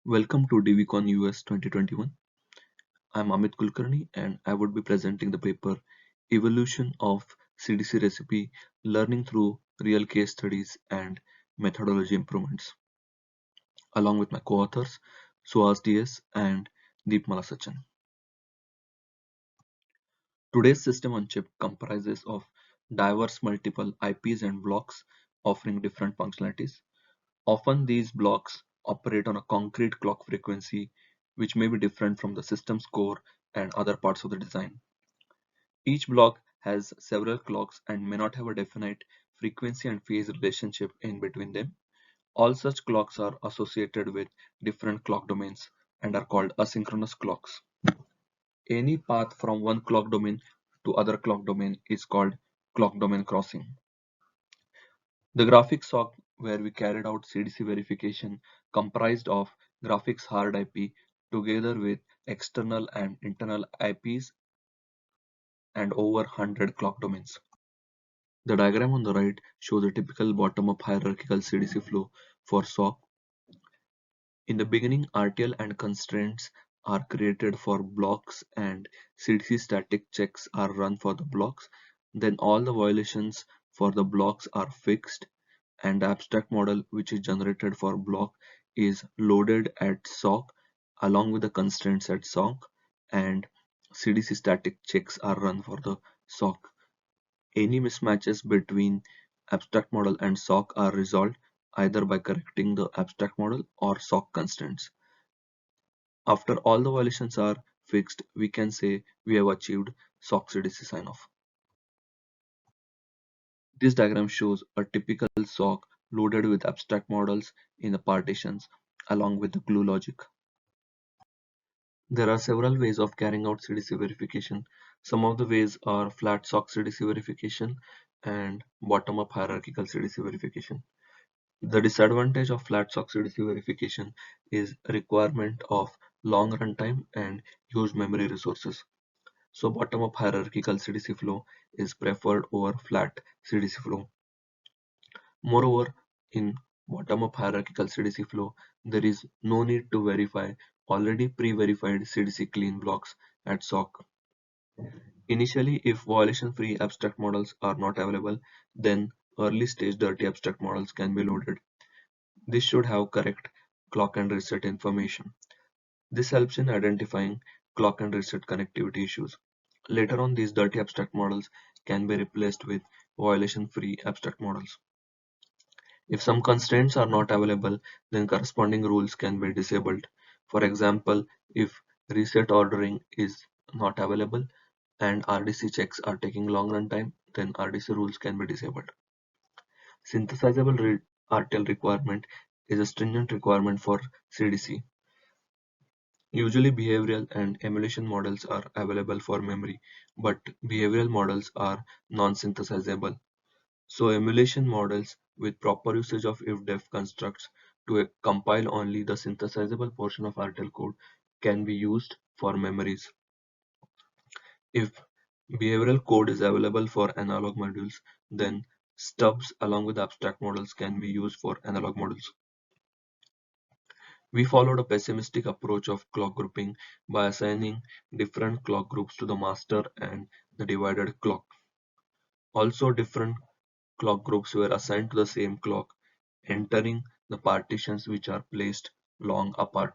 Welcome to DVCon U.S. 2021. I'm Amit Kulkarni and I would be presenting the paper Evolution of CDC Recipe Learning Through Real Case Studies and Methodology Improvements, along with my co-authors Suhas DS and Deepmala Sachin. Today's system on chip comprises of diverse multiple IPs and blocks offering different functionalities. Often these blocks operate on a concrete clock frequency which may be different from the system's core and other parts of the design. Each block has several clocks and may not have a definite frequency and phase relationship in between them. All such clocks are associated with different clock domains and are called asynchronous clocks. Any path from one clock domain to other clock domain is called clock domain crossing. The graphics SoC where we carried out CDC verification comprised of graphics hard IP together with external and internal IPs and over 100 clock domains. The diagram on the right shows a typical bottom-up hierarchical CDC flow for SoC. In the beginning, RTL and constraints are created for blocks and CDC static checks are run for the blocks. Then all the violations for the blocks are fixed and the abstract model which is generated for block is loaded at SoC along with the constraints at SoC, and CDC static checks are run for the SoC. Any mismatches between abstract model and SoC are resolved either by correcting the abstract model or SoC constraints. After all the violations are fixed, we can say we have achieved SoC CDC sign-off. This diagram shows a typical SoC loaded with abstract models in the partitions along with the glue logic. There are several ways of carrying out CDC verification. Some of the ways are flat SoC CDC verification and bottom-up hierarchical CDC verification. The disadvantage of flat SoC CDC verification is requirement of long runtime and huge memory resources. So bottom-up hierarchical CDC flow is preferred over flat CDC flow. Moreover, in bottom-up hierarchical CDC flow, there is no need to verify already pre-verified CDC clean blocks at SoC. Initially, if violation-free abstract models are not available, then early-stage dirty abstract models can be loaded. This should have correct clock and reset information. This helps in identifying clock and reset connectivity issues. Later on, these dirty abstract models can be replaced with violation-free abstract models. If some constraints are not available, then corresponding rules can be disabled. For example, if reset ordering is not available and RDC checks are taking long runtime, then RDC rules can be disabled. Synthesizable RTL requirement is a stringent requirement for CDC. Usually behavioral and emulation models are available for memory, but behavioral models are non-synthesizable. So emulation models with proper usage of if-def constructs to compile only the synthesizable portion of RTL code can be used for memories. If behavioral code is available for analog modules, then stubs along with abstract models can be used for analog modules. We followed a pessimistic approach of clock grouping by assigning different clock groups to the master and the divided clock. Also, different clock groups were assigned to the same clock, entering the partitions which are placed long apart.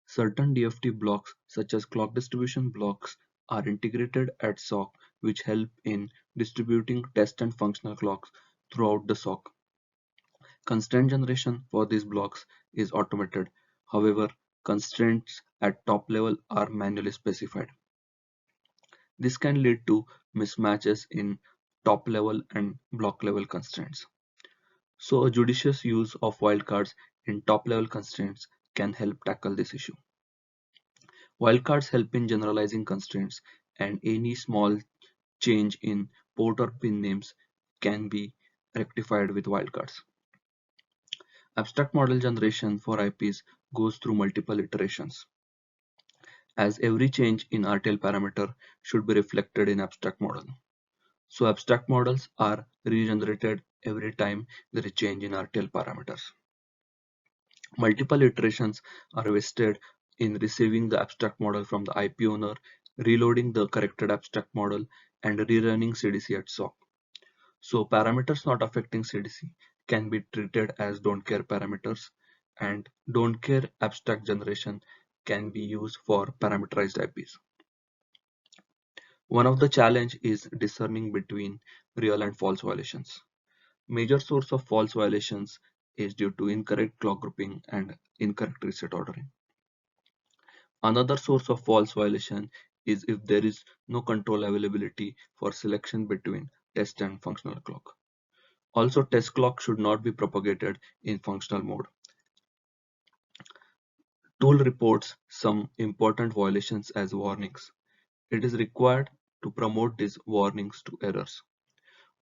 Certain DFT blocks, such as clock distribution blocks, are integrated at SoC, which help in distributing test and functional clocks throughout the SoC. Constraint generation for these blocks is automated. However, constraints at top level are manually specified. This can lead to mismatches in top level and block level constraints. So a judicious use of wildcards in top level constraints can help tackle this issue. Wildcards help in generalizing constraints, and any small change in port or pin names can be rectified with wildcards. Abstract model generation for IPs goes through multiple iterations, as every change in RTL parameter should be reflected in abstract model. So abstract models are regenerated every time there is change in RTL parameters. Multiple iterations are wasted in receiving the abstract model from the IP owner, reloading the corrected abstract model, and rerunning CDC at SoC. So parameters not affecting CDC can be treated as don't care parameters, and don't care abstract generation can be used for parameterized IPs. One of the challenge is discerning between real and false violations. Major source of false violations is due to incorrect clock grouping and incorrect reset ordering. Another source of false violation is if there is no control availability for selection between test and functional clock. Also, test clock should not be propagated in functional mode. Tool reports some important violations as warnings. It is required to promote these warnings to errors.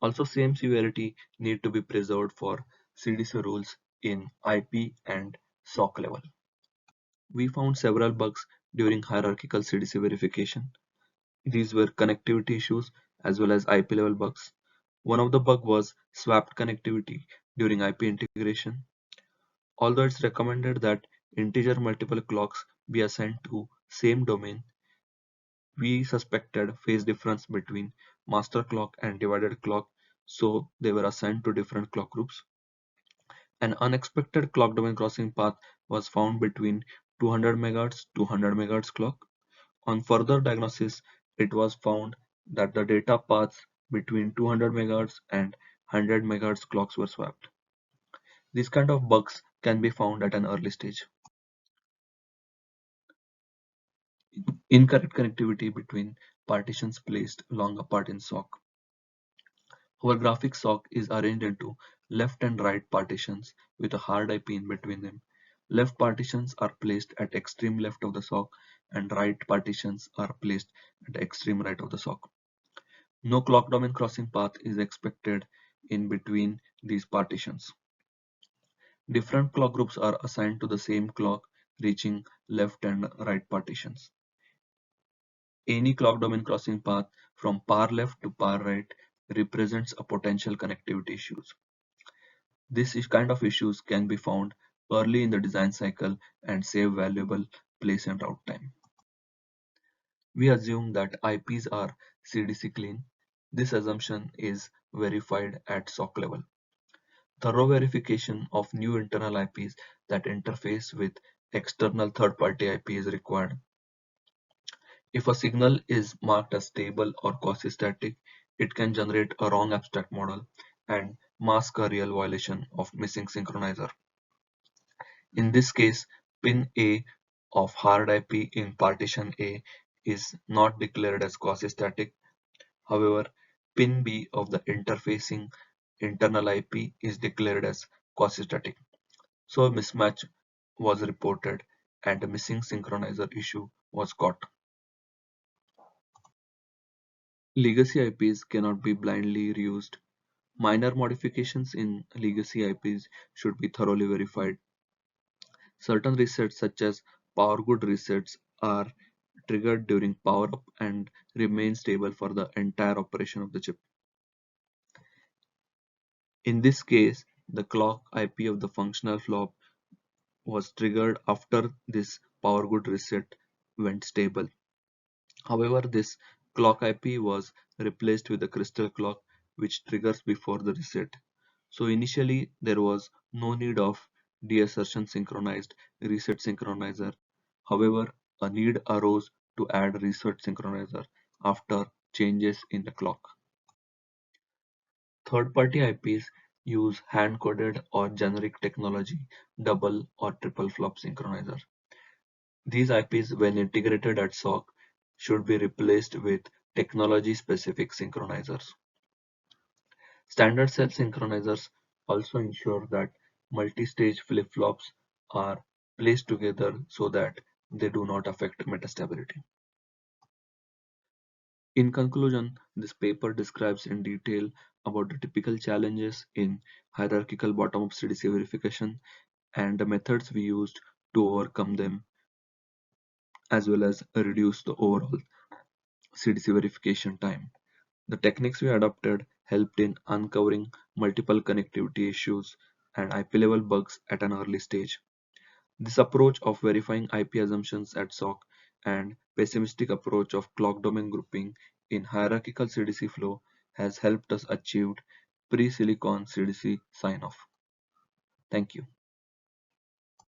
Also, same severity need to be preserved for CDC rules in IP and SoC level. We found several bugs during hierarchical CDC verification. These were connectivity issues as well as IP level bugs. One of the bug was swapped connectivity during IP integration. Although it's recommended that integer multiple clocks be assigned to same domain, we suspected phase difference between master clock and divided clock, so they were assigned to different clock groups. An unexpected clock domain crossing path was found between 200 MHz to 100 MHz clock. On further diagnosis, it was found that the data paths between 200 MHz and 100 MHz clocks were swapped. These kind of bugs can be found at an early stage. Incorrect connectivity between partitions placed long apart in SoC. Our graphic SoC is arranged into left and right partitions with a hard IP in between them. Left partitions are placed at extreme left of the SoC and right partitions are placed at extreme right of the SoC. No clock domain crossing path is expected in between these partitions. Different clock groups are assigned to the same clock reaching left and right partitions. Any clock domain crossing path from par left to par right represents a potential connectivity issues. This kind of issues can be found early in the design cycle and save valuable place and route time. We assume that IPs are CDC clean. This assumption is verified at SoC level. Thorough verification of new internal IPs that interface with external third-party IP is required. If a signal is marked as stable or quasi-static, it can generate a wrong abstract model and mask a real violation of missing synchronizer. In this case, pin A of hard IP in partition A is not declared as quasi-static. However, pin B of the interfacing internal IP is declared as quasi-static. So a mismatch was reported and a missing synchronizer issue was caught. Legacy IPs cannot be blindly reused. Minor modifications in legacy IPs should be thoroughly verified. Certain resets such as power good resets are triggered during power up and remain stable for the entire operation of the chip. In this case, the clock IP of the functional flop was triggered after this power good reset went stable. However, this clock IP was replaced with a crystal clock which triggers before the reset. So initially there was no need of deassertion synchronized reset synchronizer. However, a need arose to add reset synchronizer after changes in the clock. Third-party IPs use hand-coded or generic technology double or triple flop synchronizer. These IPs, when integrated at SoC, should be replaced with technology-specific synchronizers. Standard cell synchronizers also ensure that multi-stage flip-flops are placed together so that they do not affect metastability. In conclusion, this paper describes in detail about the typical challenges in hierarchical bottom-up CDC verification and the methods we used to overcome them, as well as reduce the overall CDC verification time. The techniques we adopted helped in uncovering multiple connectivity issues and IP level bugs at an early stage. This approach of verifying IP assumptions at SoC and pessimistic approach of clock domain grouping in hierarchical CDC flow has helped us achieve pre-silicon CDC sign-off. Thank you.